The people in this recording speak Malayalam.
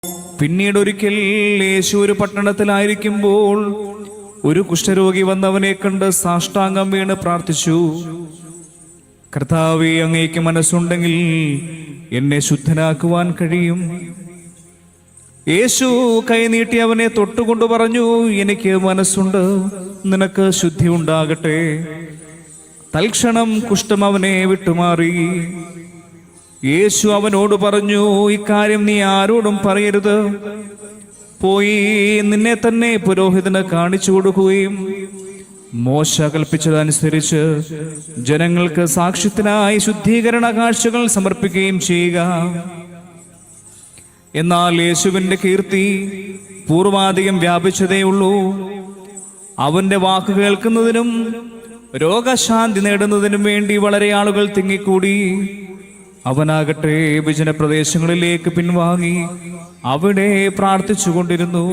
പിന്നീട് ഒരിക്കൽ യേശു ഒരു പട്ടണത്തിലായിരിക്കുമ്പോൾ ഒരു കുഷ്ഠരോഗി വന്നവനെ കണ്ട് സാഷ്ടാംഗം വീണ് പ്രാർത്ഥിച്ചു, കർത്താവേ, അങ്ങേക്ക് മനസ്സുണ്ടെങ്കിൽ എന്നെ ശുദ്ധനാക്കുവാൻ കഴിയും. യേശു കൈനീട്ടി അവനെ തൊട്ടുകൊണ്ട് പറഞ്ഞു, എനിക്ക് മനസ്സുണ്ട്, നിനക്ക് ശുദ്ധി ഉണ്ടാകട്ടെ. തൽക്ഷണം കുഷ്ഠം അവനെ വിട്ടുമാറി. യേശു അവനോട് പറഞ്ഞു, ഇക്കാര്യം നീ ആരോടും പറയരുത്. പോയി നിന്നെ തന്നെ പുരോഹിതന് കാണിച്ചു കൊടുക്കുകയും മോശ കൽപ്പിച്ചതനുസരിച്ച് ജനങ്ങൾക്ക് സാക്ഷ്യത്തിനായി ശുദ്ധീകരണ കാഴ്ചകൾ സമർപ്പിക്കുകയും ചെയ്യുക. എന്നാൽ യേശുവിന്റെ കീർത്തി പൂർവാധികം വ്യാപിച്ചതേയുള്ളൂ. അവന്റെ വാക്ക് കേൾക്കുന്നതിനും രോഗശാന്തി നേടുന്നതിനും വേണ്ടി വളരെ ആളുകൾ തിങ്ങിക്കൂടി. അവനാകട്ടെ വിജനപ്രദേശങ്ങളിലേക്ക് പിൻവാങ്ങി അവിടെ പ്രാർത്ഥിച്ചുകൊണ്ടിരുന്നു.